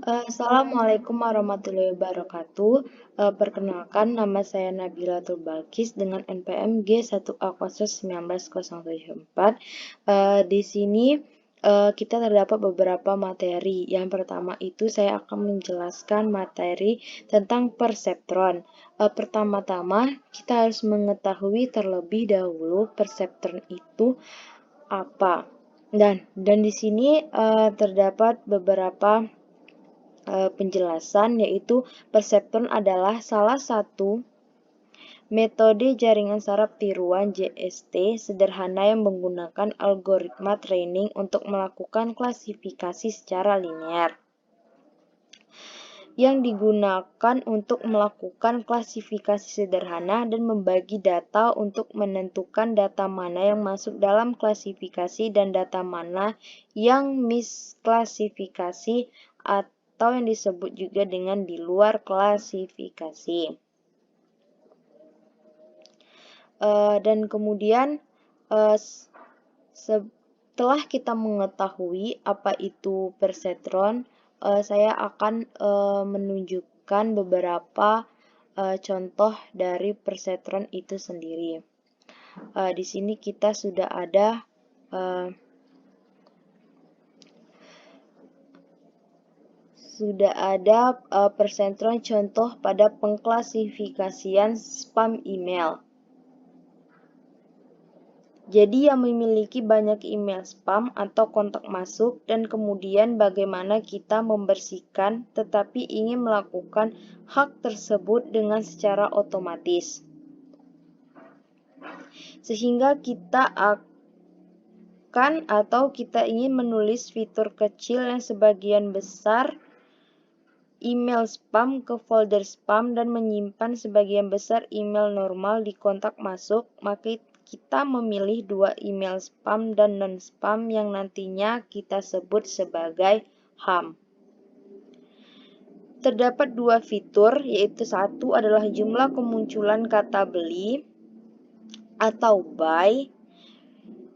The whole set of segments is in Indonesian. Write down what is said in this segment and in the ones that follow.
Assalamualaikum warahmatullahi wabarakatuh. Perkenalkan, nama saya Nabila Balkis dengan NPM G1A1974. Di sini kita terdapat beberapa materi. Yang pertama itu saya akan menjelaskan materi tentang perseptron. Pertama-tama kita harus mengetahui terlebih dahulu perseptron itu apa. Dan di sini terdapat beberapa penjelasan, yaitu perseptron adalah salah satu metode jaringan saraf tiruan JST sederhana yang menggunakan algoritma training untuk melakukan klasifikasi secara linear. Yang digunakan untuk melakukan klasifikasi sederhana dan membagi data untuk menentukan data mana yang masuk dalam klasifikasi dan data mana yang misklasifikasi atau yang disebut juga dengan di luar klasifikasi. Dan kemudian setelah kita mengetahui apa itu perseptron, saya akan menunjukkan beberapa contoh dari perseptron itu sendiri. Di sini kita sudah ada perseptron contoh pada pengklasifikasian spam email. Jadi yang memiliki banyak email spam atau kontak masuk, dan kemudian bagaimana kita membersihkan tetapi ingin melakukan hak tersebut dengan secara otomatis. Sehingga kita kita ingin menulis fitur kecil yang sebagian besar email spam ke folder spam dan menyimpan sebagian besar email normal di kontak masuk, maka kita memilih dua email spam dan non-spam yang nantinya kita sebut sebagai HAM. Terdapat dua fitur, yaitu satu adalah jumlah kemunculan kata beli atau buy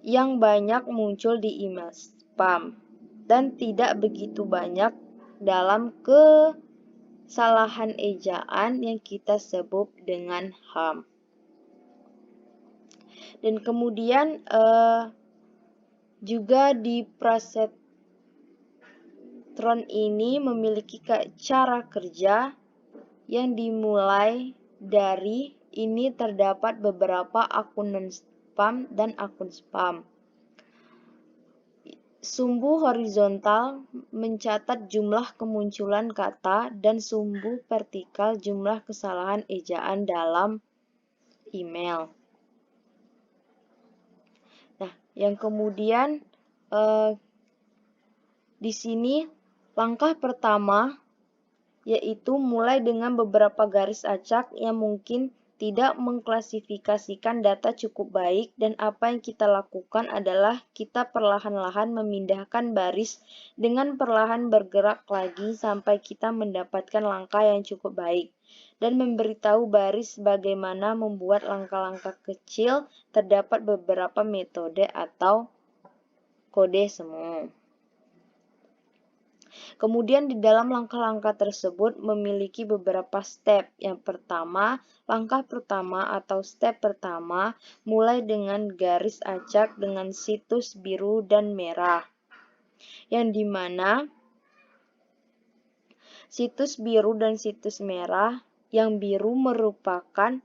yang banyak muncul di email spam dan tidak begitu banyak dalam kesalahan ejaan yang kita sebut dengan HAM. Dan kemudian juga di perseptron ini memiliki cara kerja yang dimulai dari ini terdapat beberapa akun non-spam dan akun spam. Sumbu horizontal mencatat jumlah kemunculan kata dan sumbu vertikal jumlah kesalahan ejaan dalam email. Nah, yang kemudian di sini langkah pertama yaitu mulai dengan beberapa garis acak yang mungkin tidak mengklasifikasikan data cukup baik, dan apa yang kita lakukan adalah kita perlahan-lahan memindahkan baris dengan perlahan bergerak lagi sampai kita mendapatkan langkah yang cukup baik, dan memberitahu baris bagaimana membuat langkah-langkah kecil. Terdapat beberapa metode atau kode semu. Kemudian di dalam langkah-langkah tersebut memiliki beberapa step. Yang pertama, langkah pertama atau step pertama mulai dengan garis acak dengan situs biru dan merah. Yang dimana situs biru dan situs merah, yang biru merupakan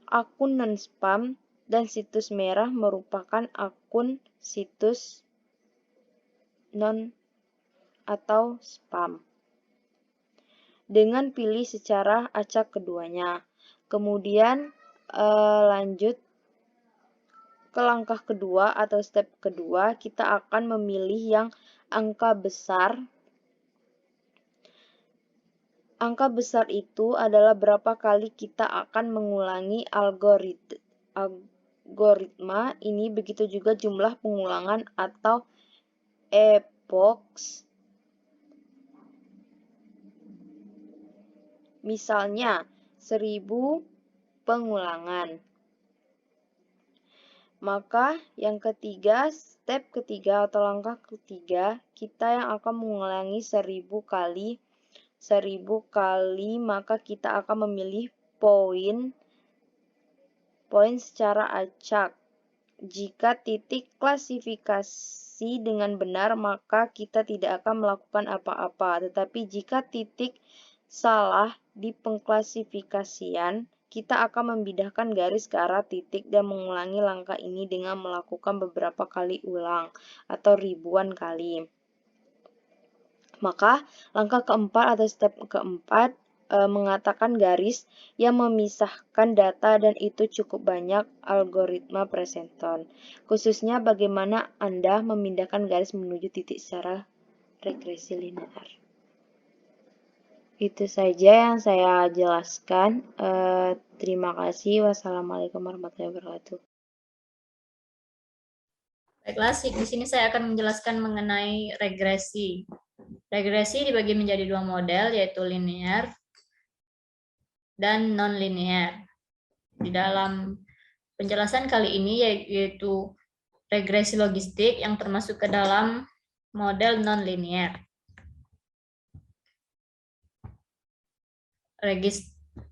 akun non-spam dan situs merah merupakan akun situs non atau spam. Dengan pilih secara acak keduanya. Kemudian lanjut ke langkah kedua atau step kedua, kita akan memilih yang angka besar. Angka besar itu adalah berapa kali kita akan mengulangi algoritma ini, begitu juga jumlah pengulangan atau epochs. Misalnya 1000 pengulangan. Maka yang ketiga, step ketiga atau langkah ketiga, kita yang akan mengulangi 1000 kali 1000 kali, maka kita akan memilih poin secara acak. Jika titik klasifikasi dengan benar, maka kita tidak akan melakukan apa-apa. Tetapi jika titik salah di pengklasifikasian, kita akan memindahkan garis ke arah titik dan mengulangi langkah ini dengan melakukan beberapa kali ulang atau ribuan kali. Maka langkah keempat atau step keempat mengatakan garis yang memisahkan data, dan itu cukup banyak algoritma Princeton. Khususnya bagaimana Anda memindahkan garis menuju titik secara regresi linear. Itu saja yang saya jelaskan. Terima kasih. Wassalamualaikum warahmatullahi wabarakatuh. Baiklah, di sini saya akan menjelaskan mengenai regresi. Regresi dibagi menjadi dua model, yaitu linear dan non-linear. Di dalam penjelasan kali ini yaitu regresi logistik yang termasuk ke dalam model non-linear.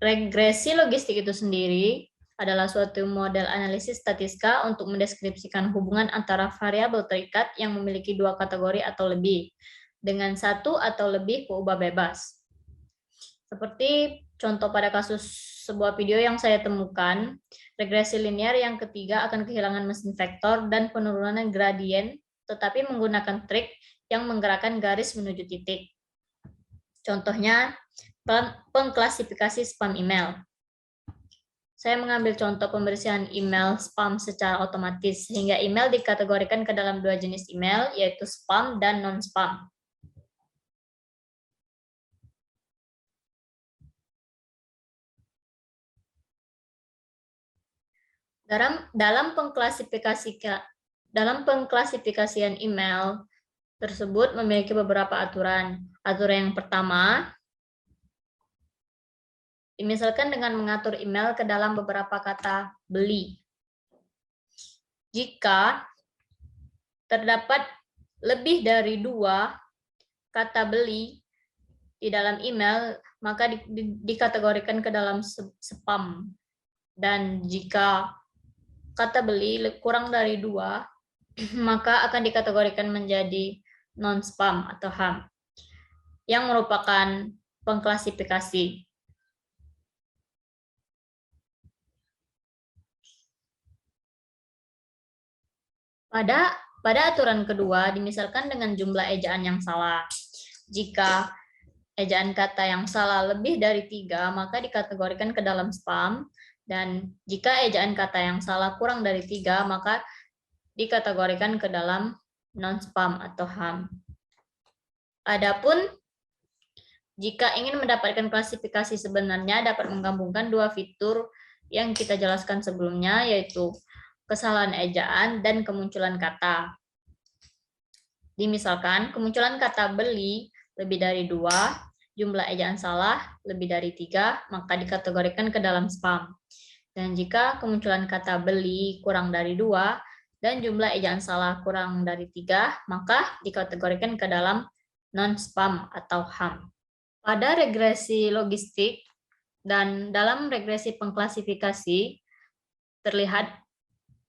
Regresi logistik itu sendiri adalah suatu model analisis statistika untuk mendeskripsikan hubungan antara variabel terikat yang memiliki dua kategori atau lebih, dengan satu atau lebih peubah bebas. Seperti contoh pada kasus sebuah video yang saya temukan, regresi linear yang ketiga akan kehilangan mesin vektor dan penurunan gradien, tetapi menggunakan trik yang menggerakkan garis menuju titik. Contohnya, pengklasifikasi spam email. Saya mengambil contoh pembersihan email spam secara otomatis, sehingga email dikategorikan ke dalam dua jenis email, yaitu spam dan non-spam. Dalam pengklasifikasian email tersebut memiliki beberapa aturan. Aturan yang pertama, misalkan dengan mengatur email ke dalam beberapa kata beli. Jika terdapat lebih dari 2 kata beli di dalam email, maka dikategorikan ke dalam spam. Dan jika kata beli kurang dari 2, maka akan dikategorikan menjadi non-spam atau HAM, yang merupakan pengklasifikasi. Pada aturan kedua, dimisalkan dengan jumlah ejaan yang salah. Jika ejaan kata yang salah lebih dari 3, maka dikategorikan ke dalam spam. Dan jika ejaan kata yang salah kurang dari 3, maka dikategorikan ke dalam non-spam atau HAM. Adapun jika ingin mendapatkan klasifikasi sebenarnya, dapat menggabungkan dua fitur yang kita jelaskan sebelumnya, yaitu kesalahan ejaan dan kemunculan kata. Dimisalkan kemunculan kata beli lebih dari 2, jumlah ejaan salah lebih dari 3, maka dikategorikan ke dalam spam. Dan jika kemunculan kata beli kurang dari 2 dan jumlah ejaan salah kurang dari 3, maka dikategorikan ke dalam non-spam atau HAM. Pada regresi logistik dan dalam regresi pengklasifikasi terlihat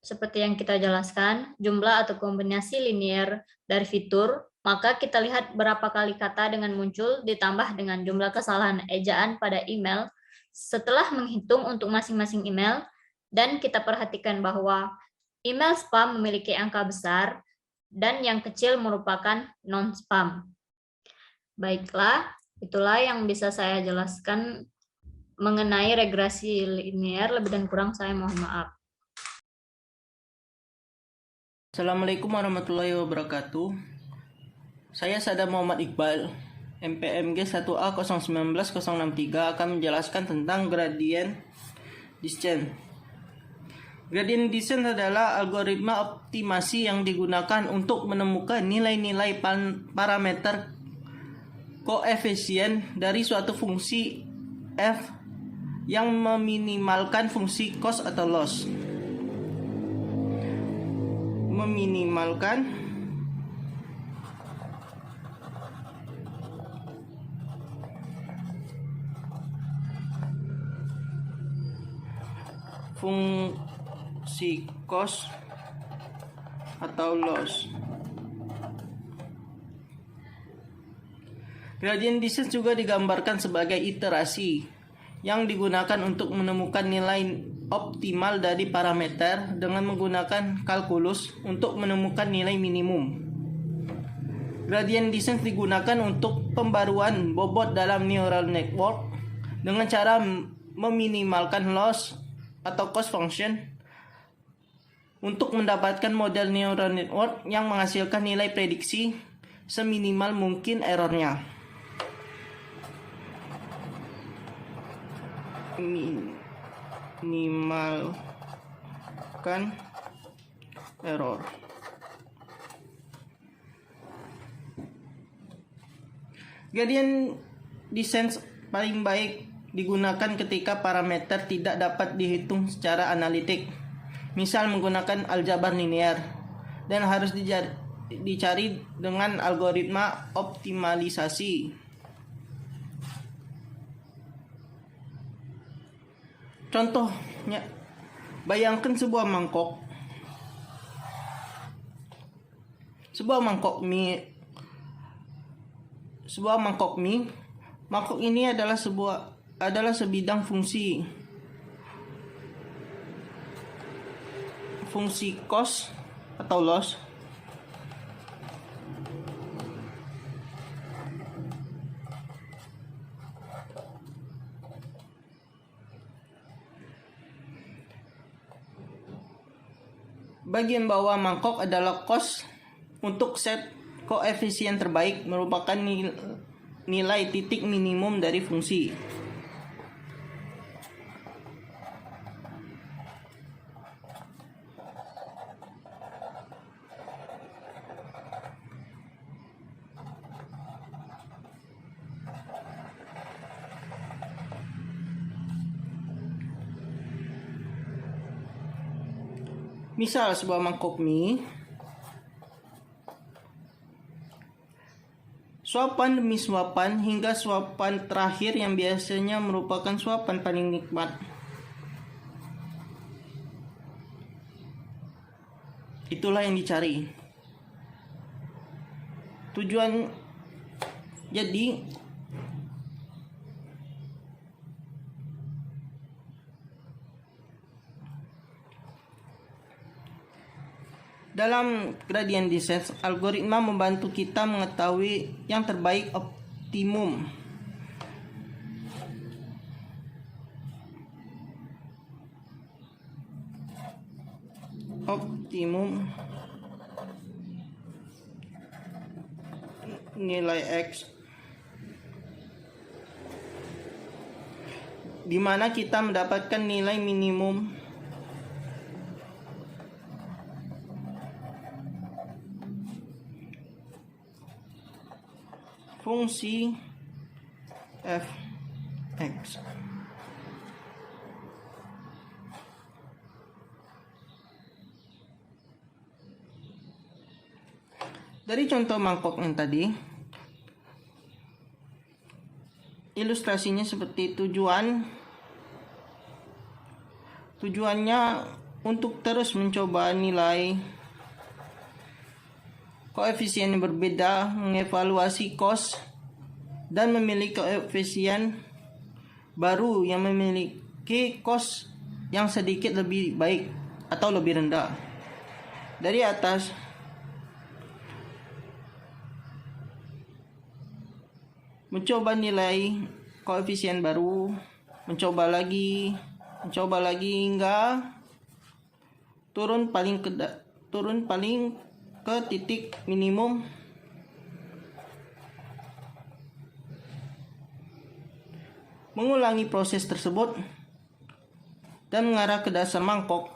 seperti yang kita jelaskan, jumlah atau kombinasi linear dari fitur, maka kita lihat berapa kali kata dengan muncul ditambah dengan jumlah kesalahan ejaan pada email setelah menghitung untuk masing-masing email, dan kita perhatikan bahwa email spam memiliki angka besar dan yang kecil merupakan non-spam. Baiklah, itulah yang bisa saya jelaskan mengenai regresi linear. Lebih dan kurang saya mohon maaf. Assalamualaikum warahmatullahi wabarakatuh. Saya Sadam Muhammad Iqbal, MPMG 1A019063 akan menjelaskan tentang gradient descent. Gradient descent adalah algoritma optimasi yang digunakan untuk menemukan nilai-nilai parameter koefisien dari suatu fungsi f yang meminimalkan fungsi cost atau loss. fungsi cos atau loss. Gradient descent juga digambarkan sebagai iterasi yang digunakan untuk menemukan nilai optimal dari parameter dengan menggunakan kalkulus untuk menemukan nilai minimum. Gradient descent digunakan untuk pembaruan bobot dalam neural network dengan cara meminimalkan loss atau cost function untuk mendapatkan model neural network yang menghasilkan nilai prediksi seminimal mungkin errornya. Minimalkan error. Gradient descent paling baik digunakan ketika parameter tidak dapat dihitung secara analitik, misal menggunakan aljabar linear, dan harus dicari dengan algoritma optimalisasi. Contohnya, bayangkan sebuah mangkok mie. Mangkok ini adalah sebidang fungsi cos atau loss. Bagian bawah mangkok adalah cos untuk set koefisien terbaik, merupakan nilai titik minimum dari fungsi. Misal sebuah mangkok mie, suapan demi suapan hingga suapan terakhir yang biasanya merupakan suapan paling nikmat. Itulah yang dicari. Dalam gradient descent, algoritma membantu kita mengetahui yang terbaik optimum. Nilai X, di mana kita mendapatkan nilai minimum fungsi f(x). Dari contoh mangkok yang tadi, ilustrasinya seperti tujuannya untuk terus mencoba nilai koefisien yang berbeda, mengevaluasi cost, dan memilih koefisien baru yang memiliki cost yang sedikit lebih baik atau lebih rendah. Dari atas, mencoba nilai koefisien baru, mencoba lagi hingga turun paling ke titik minimum. Mengulangi proses tersebut dan mengarah ke dasar mangkok,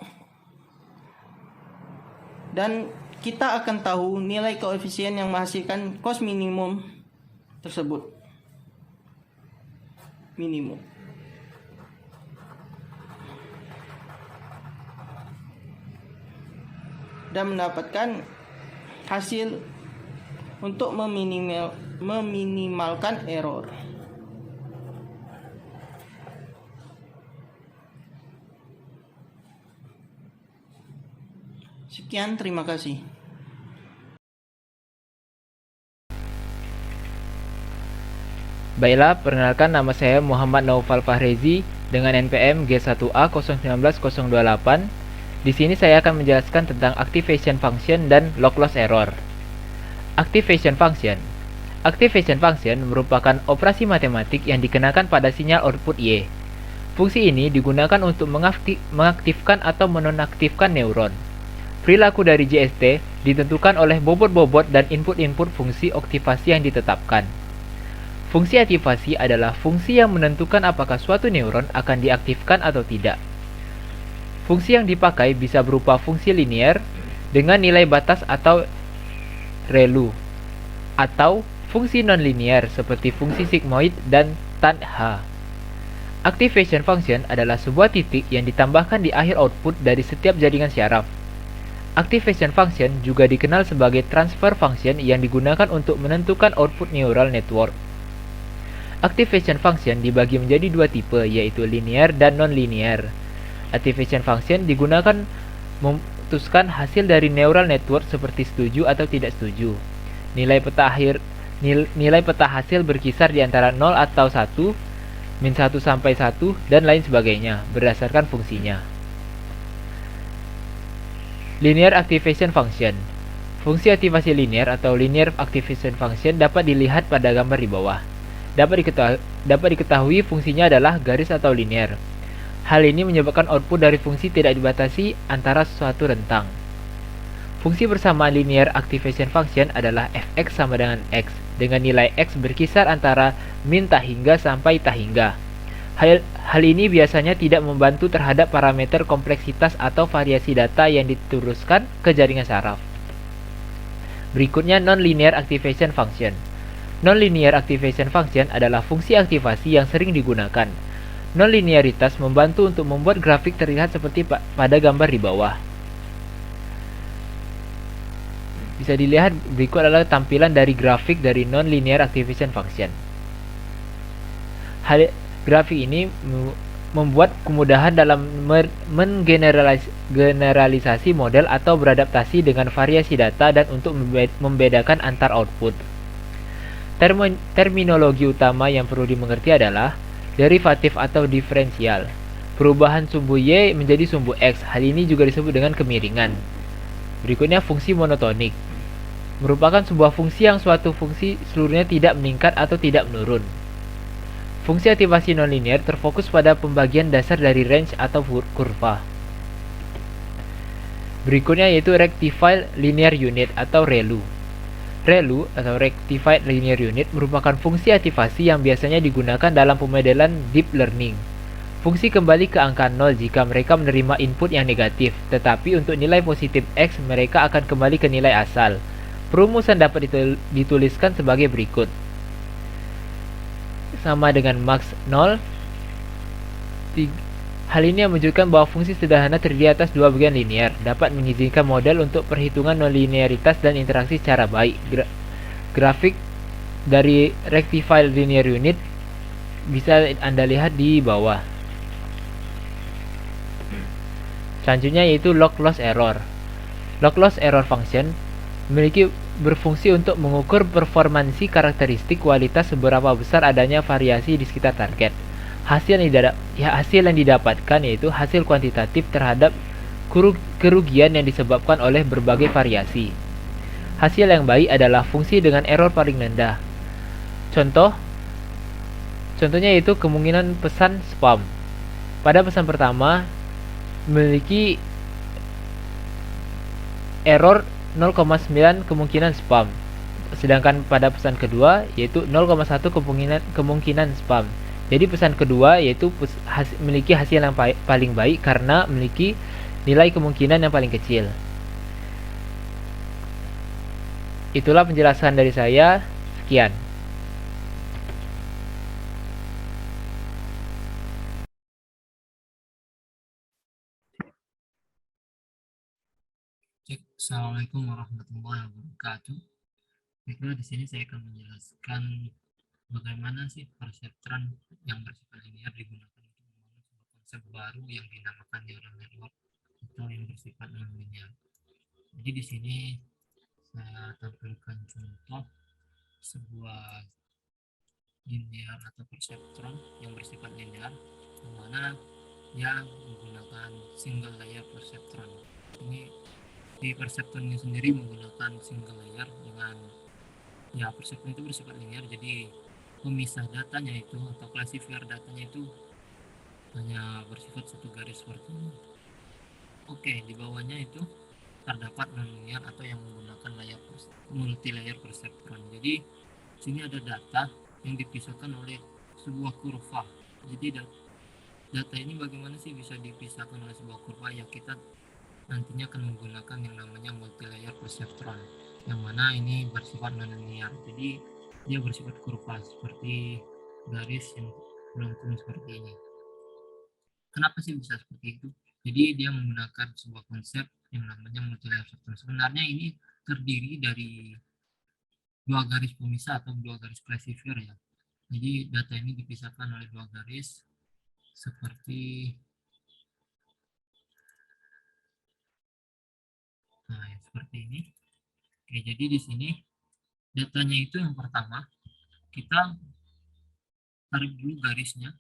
dan kita akan tahu nilai koefisien yang menghasilkan cost minimum tersebut. Dan mendapatkan hasil untuk meminimalkan error. Sekian, terima kasih. Baiklah, perkenalkan nama saya Muhammad Naufal Fahrezi dengan NPM G1A 019028. Di sini saya akan menjelaskan tentang activation function dan lock-loss error. Activation function. Activation function merupakan operasi matematik yang dikenakan pada sinyal output Y. Fungsi ini digunakan untuk mengaktifkan atau menonaktifkan neuron. Perilaku dari JST ditentukan oleh bobot-bobot dan input-input fungsi aktivasi yang ditetapkan. Fungsi aktivasi adalah fungsi yang menentukan apakah suatu neuron akan diaktifkan atau tidak. Fungsi yang dipakai bisa berupa fungsi linear dengan nilai batas atau ReLU, atau fungsi nonlinear seperti fungsi sigmoid dan tan H. Activation function adalah sebuah titik yang ditambahkan di akhir output dari setiap jaringan syaraf. Activation function juga dikenal sebagai transfer function yang digunakan untuk menentukan output neural network. Activation function dibagi menjadi dua tipe, yaitu linear dan non-linear. Activation function digunakan memutuskan hasil dari neural network seperti setuju atau tidak setuju. Nilai peta hasil berkisar di antara 0 atau 1, min 1 sampai 1, dan lain sebagainya, berdasarkan fungsinya. Linear Activation Function. Fungsi aktivasi linear atau linear activation function dapat dilihat pada gambar di bawah. Dapat diketahui fungsinya adalah garis atau linear. Hal ini menyebabkan output dari fungsi tidak dibatasi antara suatu rentang. Fungsi bersamaan linear activation function adalah fx sama dengan x, dengan nilai x berkisar antara min tak hingga sampai tak hingga. Hal ini biasanya tidak membantu terhadap parameter kompleksitas atau variasi data yang diteruskan ke jaringan saraf. Berikutnya non-linear activation function. Non-linear activation function adalah fungsi aktivasi yang sering digunakan. Non-linearitas membantu untuk membuat grafik terlihat seperti pada gambar di bawah. Bisa dilihat berikut adalah tampilan dari grafik dari non-linear activation function. Grafik ini membuat kemudahan dalam menggeneralisasi model atau beradaptasi dengan variasi data dan untuk membedakan antar output. Terminologi utama yang perlu dimengerti adalah derivatif atau diferensial. Perubahan sumbu Y menjadi sumbu X. Hal ini juga disebut dengan kemiringan. Berikutnya fungsi monotonik. Merupakan sebuah fungsi yang suatu fungsi seluruhnya tidak meningkat atau tidak menurun. Fungsi aktivasi nonlinear terfokus pada pembagian dasar dari range atau kurva. Berikutnya yaitu Rectified Linear Unit atau ReLU. ReLU atau Rectified Linear Unit merupakan fungsi aktivasi yang biasanya digunakan dalam pemodelan deep learning. Fungsi kembali ke angka 0 jika mereka menerima input yang negatif, tetapi untuk nilai positif X mereka akan kembali ke nilai asal. Perumusan dapat dituliskan sebagai berikut. Sama dengan max 0. Hal ini menunjukkan bahwa fungsi sederhana terdiri atas dua bagian linear, dapat mengizinkan model untuk perhitungan nonlinearitas dan interaksi secara baik. Grafik dari Rectified Linear Unit bisa Anda lihat di bawah. Selanjutnya yaitu lock-loss error. Lock-loss error function berfungsi untuk mengukur performansi karakteristik kualitas seberapa besar adanya variasi di sekitar target. Hasil yang didapatkan yaitu hasil kuantitatif terhadap kerugian yang disebabkan oleh berbagai variasi. Hasil yang baik adalah fungsi dengan error paling rendah. Contohnya yaitu kemungkinan pesan spam. Pada pesan pertama memiliki error 0,9 kemungkinan spam. Sedangkan pada pesan kedua yaitu 0,1 kemungkinan spam. Jadi pesan kedua yaitu memiliki hasil yang paling baik karena memiliki nilai kemungkinan yang paling kecil. Itulah penjelasan dari saya. Sekian. Assalamualaikum warahmatullahi wabarakatuh. Baiklah, di sini saya akan menjelaskan bagaimana sih perseptron yang bersifat linear digunakan untuk membangun sebuah konsep baru yang dinamakan neural network atau yang bersifat non-linear. Jadi di sini saya tampilkan contoh sebuah linear atau perseptron yang bersifat linear, di mana dia menggunakan single layer perseptron. Ini di perseptron ini sendiri menggunakan single layer dengan perseptron itu bersifat linear, jadi pemisah datanya itu atau classifier datanya itu hanya bersifat satu garis seperti ini. Oke, di bawahnya itu terdapat nonlinear atau yang menggunakan multi layer perseptron. Jadi sini ada data yang dipisahkan oleh sebuah kurva. Jadi data ini bagaimana sih bisa dipisahkan oleh sebuah kurva? Ya, kita nantinya akan menggunakan yang namanya multi layer perseptron, yang mana ini bersifat nonlinear. Jadi dia bersifat kurva seperti garis yang melengkung seperti ini. Kenapa sih bisa seperti itu? Jadi dia menggunakan sebuah konsep yang namanya multi-layer perseptron. Sebenarnya ini terdiri dari dua garis pemisah atau dua garis classifier ya. Jadi data ini dipisahkan oleh dua garis seperti seperti ini. Oke, jadi di sini datanya itu yang pertama kita tarik dulu garisnya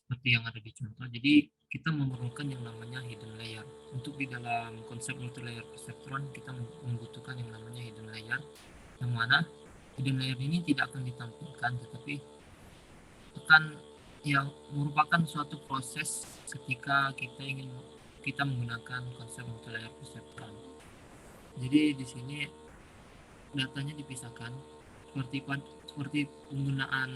seperti yang ada di contoh. Jadi kita memerlukan yang namanya hidden layer. Untuk di dalam konsep multi-layer perseptron kita membutuhkan yang namanya hidden layer, yang mana hidden layer ini tidak akan ditampilkan, tetapi akan yang merupakan suatu proses ketika kita menggunakan konsep multi-layer perseptron. Jadi di sini datanya dipisahkan seperti penggunaan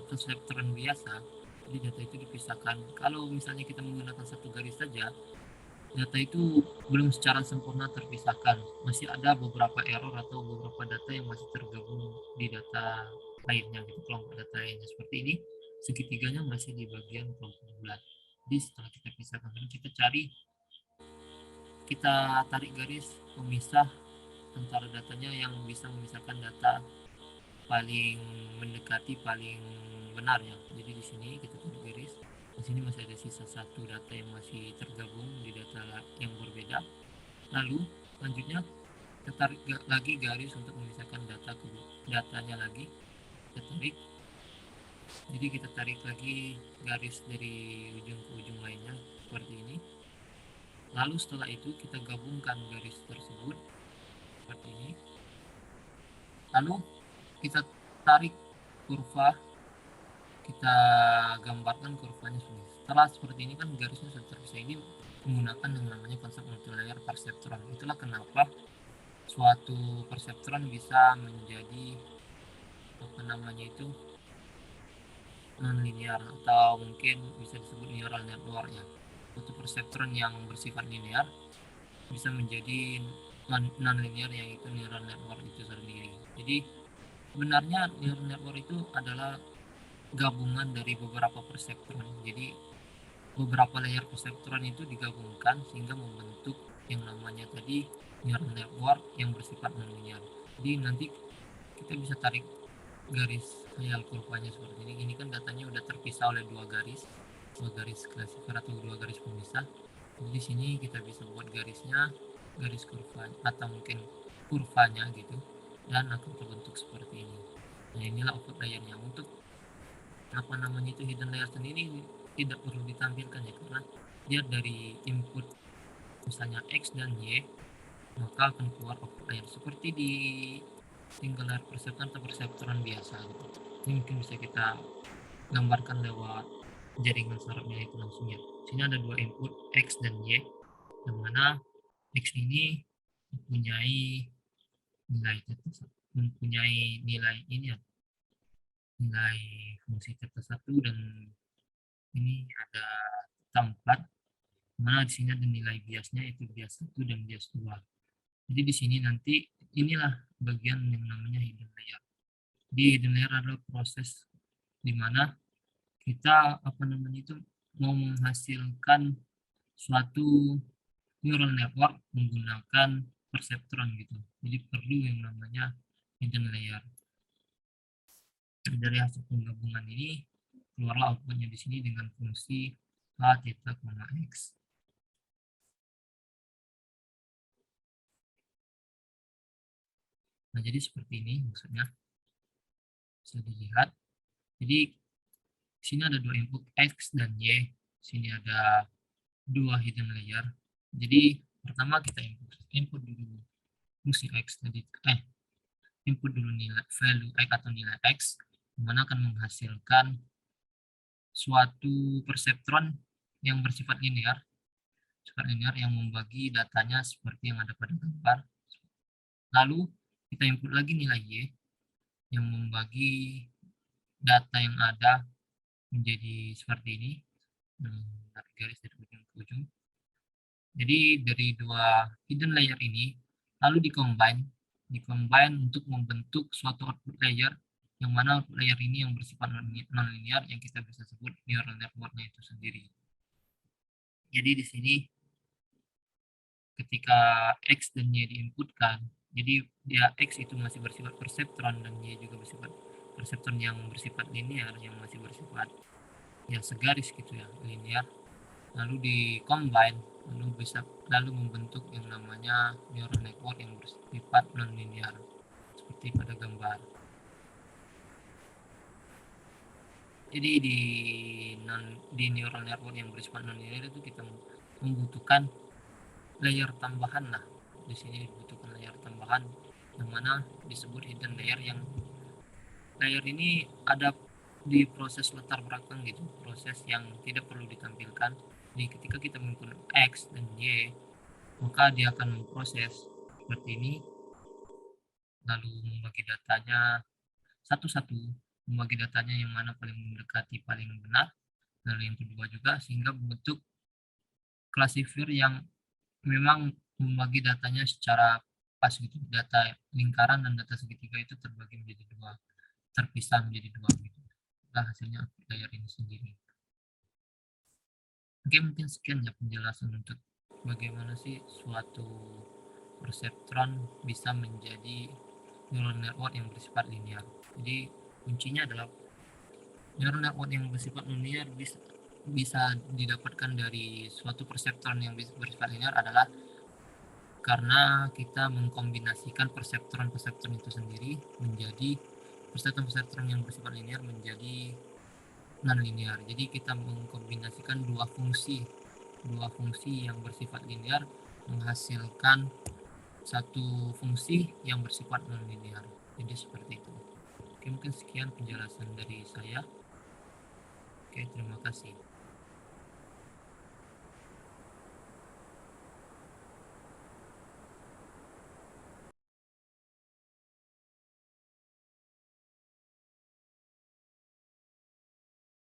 perseptron biasa. Jadi data itu dipisahkan. Kalau misalnya kita menggunakan satu garis saja, data itu belum secara sempurna terpisahkan. Masih ada beberapa error atau beberapa data yang masih tergabung di data lainnya, gitu, kelompok data lainnya. Seperti ini, segitiganya masih di bagian kelompok bulat. Jadi setelah kita pisahkan, kita tarik garis pemisah antara datanya yang bisa memisahkan data paling mendekati paling benar ya. Jadi di sini kita tarik garis. Di sini masih ada sisa satu data yang masih tergabung di data yang berbeda. Lalu selanjutnya kita tarik lagi garis untuk memisahkan datanya lagi. Kita tarik. Jadi kita tarik lagi garis dari ujung ke ujung lainnya seperti ini. Lalu setelah itu kita gabungkan garis tersebut seperti ini. Lalu kita tarik kurva, kita gambarkan kurvanya sendiri. Setelah seperti ini kan garisnya sudah terpisah. Ini menggunakan yang namanya konsep multi-layer perseptron. Itulah kenapa suatu perseptron bisa menjadi non-linear atau mungkin bisa disebut neural network ya. Suatu perseptron yang bersifat linear bisa menjadi non-linear, yaitu neural network itu sendiri. Jadi sebenarnya neural network itu adalah gabungan dari beberapa perseptron. Jadi beberapa layer perseptron itu digabungkan sehingga membentuk yang namanya tadi neural network yang bersifat non-linear. Jadi nanti kita bisa tarik garis khayal kurvanya seperti ini. Ini kan datanya udah terpisah oleh dua garis classifier atau dua garis pemisah. Jadi di sini kita bisa buat garisnya, garis kurva atau mungkin kurvanya gitu, dan akan terbentuk seperti ini. Nah, inilah output layernya. Untuk itu hidden layer sendiri tidak perlu ditampilkan ya, karena dia dari input misalnya X dan Y, maka akan keluar output layer seperti di single layer perseptron atau perseptron biasa gitu. Ini mungkin bisa kita gambarkan lewat jaringan sarafnya itu langsung ya. Sini ada dua input X dan Y, yang mana X ini mempunyai nilai ini ya, nilai fungsi θ 1, dan ini ada θ 4, mana di sini ada nilai biasnya, itu bias 1 dan bias 2. Jadi di sini nanti inilah bagian yang namanya hidden layer. Di hidden layer adalah proses di mana kita mau menghasilkan suatu neural network menggunakan perseptron gitu. Jadi perlu yang namanya hidden layer. Dari hasil penggabungan ini keluarlah outputnya di sini dengan fungsi h, θ, x. jadi seperti ini maksudnya. Bisa dilihat. Jadi di sini ada dua input X dan Y. Sini ada dua hidden layer. Jadi pertama kita input dulu fungsi X tadi, input dulu nilai value X atau nilai X, yang mana akan menghasilkan suatu perseptron yang bersifat linear yang membagi datanya seperti yang ada pada gambar. Lalu kita input lagi nilai Y yang membagi data yang ada menjadi seperti ini, dari garis dari ujung ke ujung. Jadi dari dua hidden layer ini lalu dikombine untuk membentuk suatu output layer, yang mana output layer ini yang bersifat non-linear yang kita bisa sebut neural network-nya itu sendiri. Jadi di sini ketika X dan Y diinputkan, jadi dia X itu masih bersifat perseptron dan Y juga bersifat perseptron yang bersifat linear, yang masih bersifat ya segaris gitu ya, linear. Lalu di-combine, lalu membentuk yang namanya neural network yang bersifat non-linear seperti pada gambar. Jadi di neural network yang bersifat non-linear itu kita membutuhkan layer tambahan lah. Di sini dibutuhkan layer tambahan yang mana disebut hidden layer, yang layer ini ada di proses latar belakang gitu, proses yang tidak perlu ditampilkan. Jadi ketika kita menggunakan X dan Y, maka dia akan memproses seperti ini, lalu membagi datanya satu-satu, membagi datanya yang mana paling mendekati paling benar, lalu yang kedua juga, sehingga membentuk classifier yang memang membagi datanya secara pas gitu. Data lingkaran dan data segitiga itu terbagi menjadi dua, terpisah menjadi dua gitu. Nah, hasilnya layer ini sendiri. Oke, mungkin sekian ya penjelasan untuk bagaimana sih suatu perseptron bisa menjadi neural network yang bersifat linear. Jadi kuncinya adalah neural network yang bersifat linear bisa didapatkan dari suatu perseptron yang bersifat linear adalah karena kita mengkombinasikan perseptron itu sendiri menjadi perseptron yang bersifat linear menjadi non-linear. Jadi kita mengkombinasikan dua fungsi yang bersifat linear menghasilkan satu fungsi yang bersifat non-linear. Jadi seperti itu. Oke, mungkin sekian penjelasan dari saya. Oke, terima kasih.